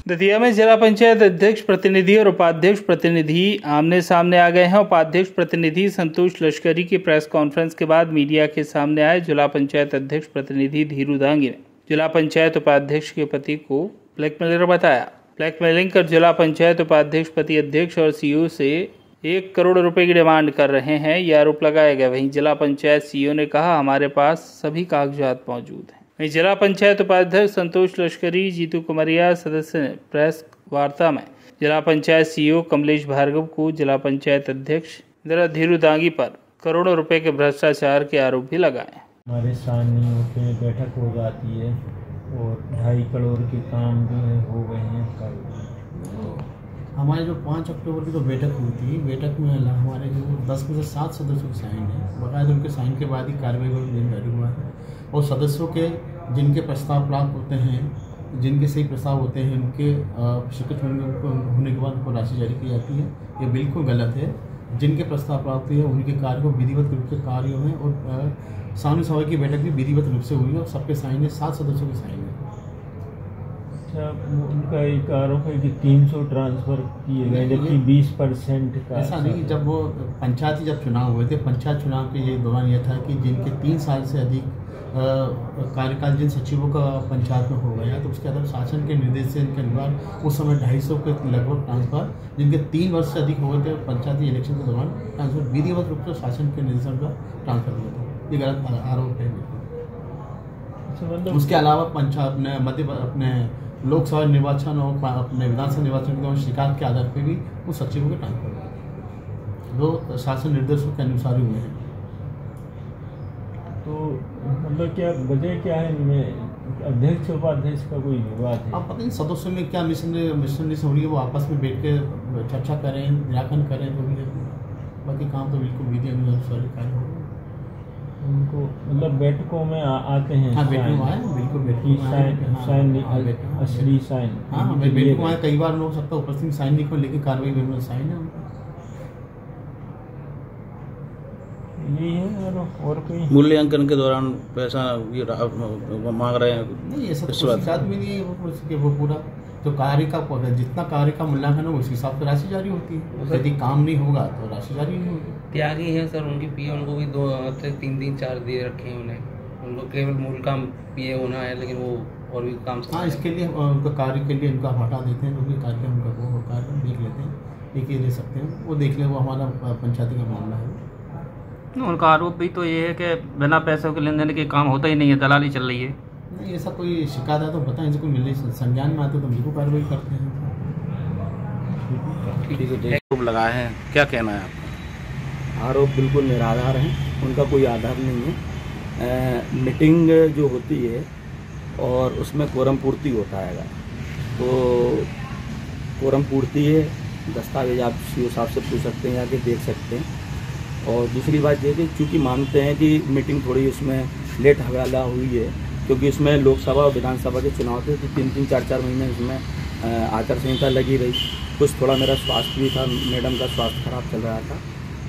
दतिया में जिला पंचायत अध्यक्ष प्रतिनिधि और उपाध्यक्ष प्रतिनिधि आमने सामने आ गए हैं। उपाध्यक्ष प्रतिनिधि संतोष लश्करी की प्रेस कॉन्फ्रेंस के बाद मीडिया के सामने आए। जिला पंचायत अध्यक्ष प्रतिनिधि धीरू दांगी ने जिला पंचायत उपाध्यक्ष के पति को ब्लैकमेलर बताया। ब्लैकमेलिंग कर जिला पंचायत उपाध्यक्ष पति अध्यक्ष और सीईओ से 1 करोड़ रुपए की डिमांड कर रहे हैं, यह आरोप लगाया गया। वहीं जिला पंचायत सीईओ ने कहा, हमारे पास सभी कागजात मौजूद हैं। वहीं जिला पंचायत उपाध्यक्ष संतोष लश्करी, जीतू कुमारिया सदस्य ने प्रेस वार्ता में जिला पंचायत सीईओ कमलेश भार्गव को जिला पंचायत अध्यक्ष धीरू दांगी पर करोड़ों रुपए के भ्रष्टाचार के आरोप भी लगाए। हमारे सामने होते बैठक हो जाती है और 2.5 करोड़ के काम जो है हो गए हैं कल। हमारे जो 5 अक्टूबर की तो बैठक हुई थी, बैठक में हमारे जो 10 में से 7 सदस्यों के साइन है, बाकायदा उनके साइन के बाद ही कार्रवाई जारी हुआ है। और सदस्यों के जिनके प्रस्ताव प्राप्त होते हैं, जिनके सही प्रस्ताव होते हैं, उनके स्वीकृत होने के बाद उनको राशि जारी की जाती है। ये बिल्कुल गलत है। जिनके प्रस्ताव प्राप्त हुए उनके कार्य को विधिवत रूप से कार्य हुए और सामने सभा की बैठक भी विधिवत रूप से हुई है और सबके साइन है, 7 सदस्यों के साइन है। उनका एक आरोप है कि 300 ट्रांसफर किए गए, जबकि 20% का ऐसा नहीं। जब वो पंचायती जब चुनाव हुए थे, पंचायत चुनाव के ये दौरान यह था कि जिनके 3 साल से अधिक कार्यकाल जिन सचिवों का पंचायत में हो गया, तो उसके अंदर शासन के निर्देश से इनके अनुसार उस समय 250 के लगभग ट्रांसफर जिनके 3 वर्ष से अधिक हो गए थे पंचायती इलेक्शन के दौरान ट्रांसफर विधिवत रूप से शासन के निर्देशन का ट्रांसफर हुआ था। ये गलत आरोप है। उसके अलावा पंचायत अपने लोकसभा निर्वाचन और अपने विधानसभा निर्वाचन के दौरान शिकायत के आधार पर भी उस सचिवों के ट्रांसफर हुए जो शासन निर्देशों के अनुसार हुए हैं। तो मतलब क्या वजह क्या है इनमें? अध्यक्ष उपाध्यक्ष का कोई विवाद है? आप पता नहीं सदस्यों में क्या मिसअंडरस्टैंडिंग हो रही है, वो आपस में बैठ के चर्चा करें, निराकरण करें, तो भी बाकी काम तो बिल्कुल विधि अनुसार कार्य हो। उनको मतलब बैठकों में आते हैं? हाँ, बैठकों में आए, बिल्कुल साइन असली साइन। हाँ, बैठकों में आए। कई बार हो सकता है उपस्थित साइन नहीं हो, लेकिन कार्रवाई में साइन है उनका। यही है और कोई मूल्यांकन के दौरान पैसा ये मांग रहे हैं? नहीं, ऐसा शिकायत भी नहीं है। वो पूरा जो कार्य का जितना कार्य का मूल्यांकन हो उस हिसाब से राशि जारी होती है। यदि काम नहीं होगा तो राशि जारी नहीं होगी। त्यागी है सर, उनकी पीए उनको भी 2 से 3-4 दे रखे हैं उन्हें। उनको केवल मूल काम पीए होना है, लेकिन वो और भी काम। हाँ, इसके लिए उनका कार्य के लिए उनका हटा देते हैं, जो भी कार्य उनका वो कार्य देख लेते हैं, देखिए दे सकते हैं, वो देख ले, वो हमारा पंचायती का मामला है। उनका आरोप भी तो ये है कि बिना पैसों के लेन देन के काम होता ही नहीं है, दलाली चल रही है। नहीं, ऐसा कोई शिकायत है तो बताएं, इनको मिलने संज्ञान में आते तो बिल्कुल कार्रवाई करते हैं। आरोप लगाए हैं, क्या कहना है आपका? आरोप बिल्कुल निराधार हैं, उनका कोई आधार नहीं है। मीटिंग जो होती है और उसमें कोरम पूर्ति होता है, तो कोरम पूर्ति है, दस्तावेज आप सीओ साहब से पूछ सकते हैं, आके देख सकते हैं। और दूसरी बात ये कि चूँकि मानते हैं कि मीटिंग थोड़ी उसमें लेट हवाला हुई है, क्योंकि इसमें लोकसभा और विधानसभा के चुनाव थे, तो 3-3, 4-4 महीने इसमें आचार संहिता लगी रही। कुछ थोड़ा मेरा स्वास्थ्य भी था, मैडम का स्वास्थ्य खराब चल रहा था,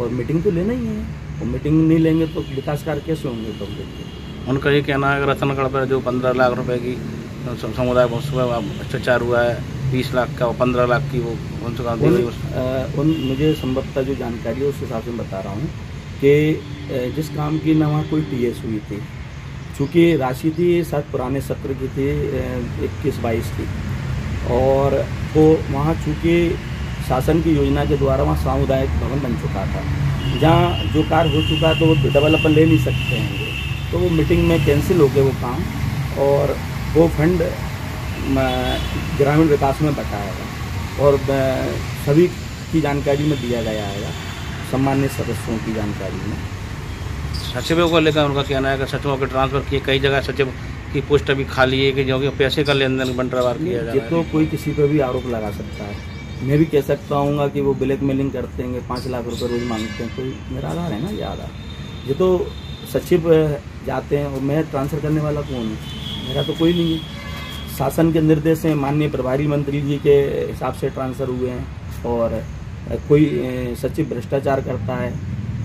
और मीटिंग तो लेना ही है, और मीटिंग नहीं लेंगे तो विकास कार्य कैसे होंगे? तो उनका ये कहना है कि रतनगढ़ पर जो 15 लाख रुपए की समुदाय भ्रष्टाचार हुआ है, 20 लाख का, 15 लाख की वो मुझे संभवतः जो जानकारी है उस हिसाब से बता रहा हूँ कि जिस काम की न वहाँ कोई टीएस हुई थी, चूँकि राशि थी शायद पुराने सत्र की थी 21-22 की, और वो वहाँ चूँकि शासन की योजना के द्वारा वहाँ सामुदायिक भवन बन चुका था, जहाँ जो कार्य हो चुका तो वो डबल अपन ले नहीं सकते हैं, तो वो मीटिंग में कैंसिल हो गए वो काम, और वो फंड ग्रामीण विकास में बटाएगा और सभी की जानकारी में दिया गया है, सम्मान्य सदस्यों की जानकारी में। सचिवों को लेकर उनका कहना है कि सचिवों के ट्रांसफर किए, कई जगह सचिव की पोस्ट अभी खाली है कि जो कि पैसे का लेन देन बंटवारा किया जा रहा है। तो कोई किसी पर भी आरोप लगा सकता है। मैं भी कह सकता हूँ कि वो ब्लैकमेलिंग करते हैं, 5 लाख रुपए रोज मांगते हैं, कोई मेरा आधार है ना, ये आधार। ये तो सचिव जाते हैं और मैं ट्रांसफ़र करने वाला कौन हूँ? मेरा तो कोई नहीं है। शासन के निर्देश हैं, माननीय प्रभारी मंत्री जी के हिसाब से ट्रांसफ़र हुए हैं, और कोई सचिव भ्रष्टाचार करता है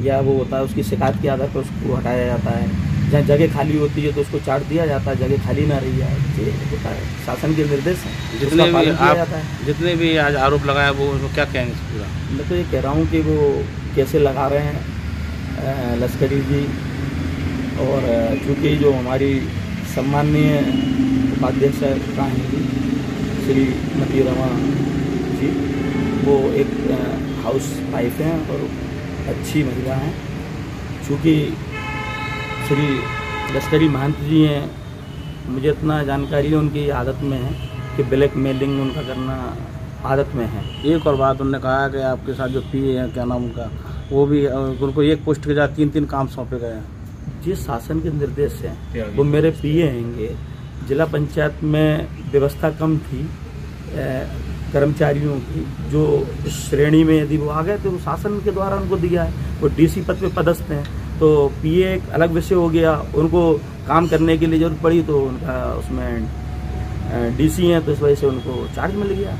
या वो होता है, उसकी शिकायत के आधार पर उसको हटाया जाता है। जहाँ जगह खाली होती है तो उसको चार्ट दिया जाता है, जगह खाली ना रही है, ये होता है, शासन के निर्देश हैं, जितने उसका भी पालन किया आप जाता है। जितने भी आज आरोप लगाया वो उनको क्या कहेंगे इस पूरा? मैं तो ये कह रहा हूँ कि वो कैसे लगा रहे हैं लश्करी जी, और चूँकि जो हमारी सम्माननीय उपाध्यक्ष हैं श्रीमती रमा जी, वो एक हाउस वाइफ हैं और अच्छी महिला हैं। चूँकि श्री लश्करी महंत जी हैं, मुझे इतना जानकारी है उनकी आदत में है कि ब्लैक मेलिंग उनका करना आदत में है। एक और बात उन्होंने कहा कि आपके साथ जो पीए हैं, क्या नाम उनका, वो भी उनको एक पोस्ट के साथ 3-3 काम सौंपे गए हैं। ये शासन के निर्देश हैं, वो मेरे पीए हैंगे। जिला पंचायत में व्यवस्था कम थी कर्मचारियों की, जो इस श्रेणी में यदि वो आ गए तो शासन के द्वारा उनको दिया है। वो डीसी पद पे पदस्थ हैं, तो पीए एक अलग विषय हो गया, उनको काम करने के लिए जरूरत पड़ी तो उनका उसमें डीसी हैं, तो इस वजह से उनको चार्ज मिल गया।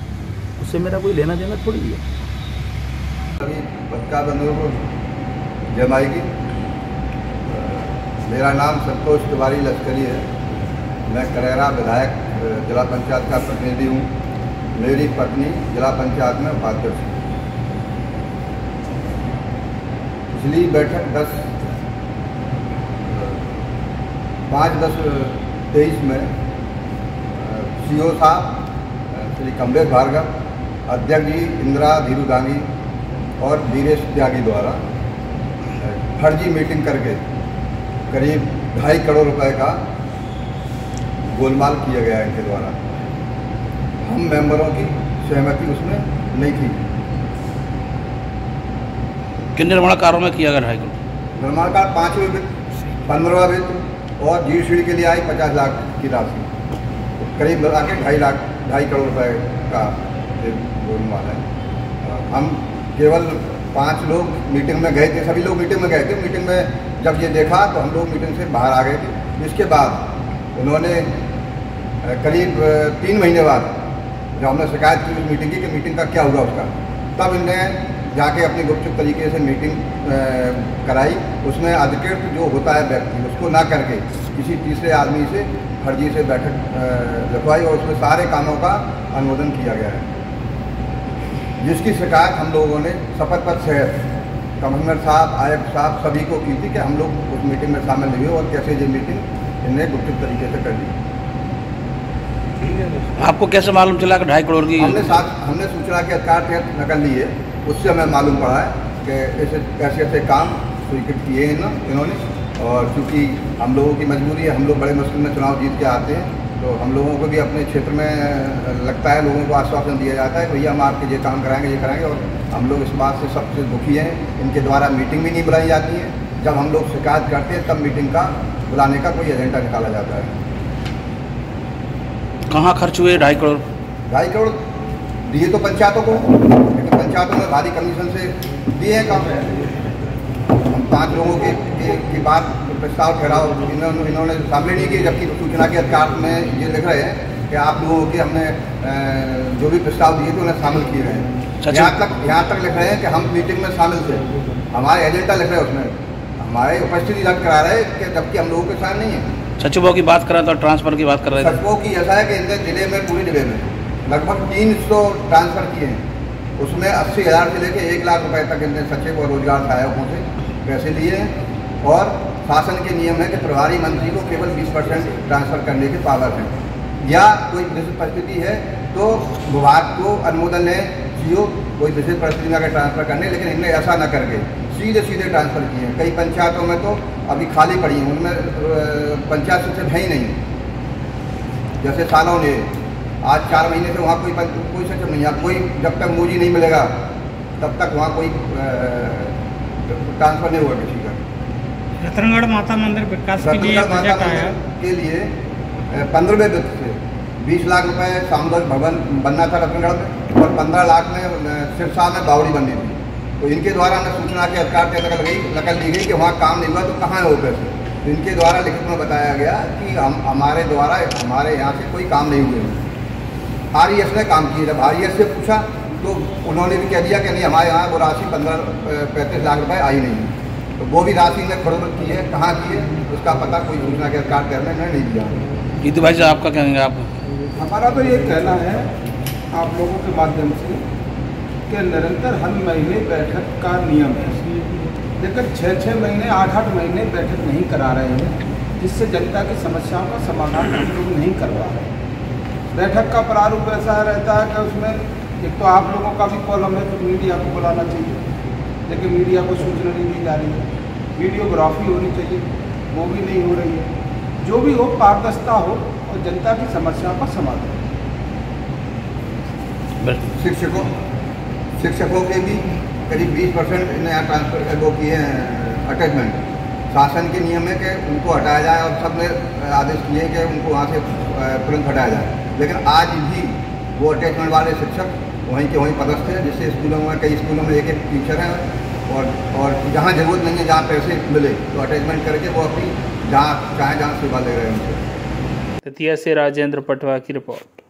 उससे मेरा कोई लेना देना थोड़ी है। अभी पत्रकार बंधुओं को जय माएगी। मेरा नाम संतोष तिवारी लश्करी है। मैं करेरा विधायक जिला पंचायत का प्रतिनिधि हूँ। मेरी पत्नी जिला पंचायत में उपाध्यक्ष है। पिछली बैठक 5/10/23 में सीओ साहब श्री कमलेश भार्गव, अध्यक्ष जी इंदिरा धीरुदांगी और वीरेश त्यागी द्वारा फर्जी मीटिंग करके करीब 2.5 करोड़ रुपए का गोलमाल किया गया है इनके द्वारा। हम मेंबरों की सहमति उसमें नहीं थी। किन निर्माण कार्यों में किया गया 2.5 करोड़? निर्माण कार्य 5वें वित्त, 15वां वित्त और जीडीसी के लिए आई 50 लाख की राशि, करीब लगा के 2.5 करोड़ रुपए का गोलमाल है। हम केवल 5 लोग मीटिंग में गए थे, सभी लोग मीटिंग में गए थे। मीटिंग में जब ये देखा तो हम लोग मीटिंग से बाहर आ गए थे। इसके बाद उन्होंने करीब 3 महीने बाद जब हमने शिकायत की उस मीटिंग की कि मीटिंग का क्या हुआ उसका, तब इनने जाके अपनी गुपचुप तरीके से मीटिंग कराई। उसमें अधिकृत जो होता है व्यक्ति, उसको ना करके किसी तीसरे आदमी से फर्जी से बैठक रखवाई और उसमें सारे कामों का अनुमोदन किया गया है, जिसकी शिकायत हम लोगों ने शपथ पत्र सहित कमिश्नर साहब, आयुक्त साहब सभी को की थी कि हम लोग उस मीटिंग में शामिल नहीं हुए और कैसे ये मीटिंग इनने गुपचुप तरीके से कर ली। आपको कैसे मालूम चला कि 2.5 करोड़ की? हमने सूचना के अधिकार तहत नकल ली है, उससे हमें मालूम पड़ा है कि ऐसे काम स्वीकृत किए हैं इन्होंने। और चूँकि हम लोगों की मजबूरी है, हम लोग बड़े मुश्किल में चुनाव जीत के आते हैं, तो हम लोगों को भी अपने क्षेत्र में लगता है, लोगों को आश्वासन दिया जाता है भैया हम आपके ये काम कराएंगे, ये कराएंगे, और हम लोग इस बात से सबसे दुखी हैं। इनके द्वारा मीटिंग भी नहीं बुलाई जाती है। जब हम लोग शिकायत करते हैं तब मीटिंग का बुलाने का कोई एजेंडा निकाला जाता है। कहाँ खर्च हुए 2.5 करोड़? 2.5 करोड़ दिए तो पंचायतों को, लेकिन पंचायतों में भारी कमीशन से दिए हैं काम। हम 5 लोगों की बात प्रस्ताव ठहराव इन्होंने शामिल नहीं किए, जबकि सूचना के अधिकार में ये लिख रहे हैं कि आप लोगों के हमने जो भी प्रस्ताव दिए थे उन्हें शामिल किए गए हैं। यहाँ तक लिख रहे हैं कि हम मीटिंग में शामिल थे, हमारे एजेंडा लिख रहे हैं उसमें हमारे उपस्थिति रद्द करा रहे हैं कि जबकि हम लोगों के साथ नहीं है। सचिवों की बात कर रहा था, ट्रांसफर की बात कर रहे थे। सचिवों की ऐसा है कि इनके जिले में, पूरे जिले में लगभग 300 ट्रांसफर किए हैं। उसमें 80,000 से लेकर 1 लाख रुपए तक इनने सचिव और रोजगार सहायकों से पैसे लिए हैं। और शासन के नियम है कि प्रभारी मंत्री को केवल 20% ट्रांसफर करने के पावर हैं, या कोई विशिष्ट परिस्थिति है तो विभाग को अनुमोदन है सीओ कोई विशिष्ट परिस्थिति में अगर ट्रांसफर करने, लेकिन इनने ऐसा न करके सीधे ट्रांसफर किए हैं। कई पंचायतों में तो अभी खाली पड़ी हैं, उनमें पंचायत सचिव है ही नहीं। जैसे सालों ने आज 4 महीने से वहाँ कोई सचिव नहीं है। कोई जब तक मुझे नहीं मिलेगा तब तक वहाँ कोई ट्रांसफर नहीं होगा किसी का। रतनगढ़ माता मंदिर विकास के लिए बजट आया के लिए 15वें वित्त से 20 लाख रुपए सामुदायिक भवन बनना था रतनगढ़ में, और 15 लाख में सिरसा में बावड़ी बननी थी। तो इनके द्वारा हमें सूचना के अधिकार तहत नकल दी गई कि वहाँ काम नहीं हुआ तो कहाँ है वो पैसे। तो इनके द्वारा लिखित में बताया गया कि हमारे द्वारा हमारे यहाँ से कोई काम नहीं हुए। RES ने काम किया। जब RES से पूछा तो उन्होंने भी कह दिया कि नहीं, हमारे यहाँ वो राशि 35 लाख रुपए आई नहीं। तो वो भी राशि ने खड़ोत की है, कहाँ की है उसका पता कोई सूचना के अधिकार करने ने नहीं दिया। जीतू भाई साहब आपका कहेंगे आप? हमारा तो ये कहना है आप लोगों के माध्यम से कि निरंतर हर महीने बैठक का नियम है, लेकिन 6-6 महीने 8-8 महीने बैठक नहीं करा रहे हैं, जिससे जनता की समस्याओं का समाधान हम लोग नहीं करवा रहे हैं। बैठक का प्रारूप ऐसा रहता है कि उसमें एक तो आप लोगों का भी कॉलम है तो मीडिया को बुलाना चाहिए, लेकिन मीडिया को सूचना नहीं दी जा रही है। वीडियोग्राफी होनी चाहिए, वो भी नहीं हो रही है। जो भी हो पारदर्शिता हो और जनता की समस्याओं का समाधान। शिक्षकों के भी करीब 20% नया ट्रांसफर वो किए हैं अटैचमेंट। शासन के नियम है कि उनको हटाया जाए और सब ने आदेश किए कि उनको वहाँ से तुरंत हटाया जाए, लेकिन आज भी वो अटैचमेंट वाले शिक्षक वहीं के वहीं पदस्थ हैं, जिससे स्कूलों में कई स्कूलों में एक टीचर हैं और जहाँ ज़रूरत नहीं है, जहाँ पैसे मिले तो अटैचमेंट करके वो अपनी जहाँ चाहे जहाँ सेवा ले रहे हैं उनसे। दतिया से राजेंद्र पटवा की रिपोर्ट।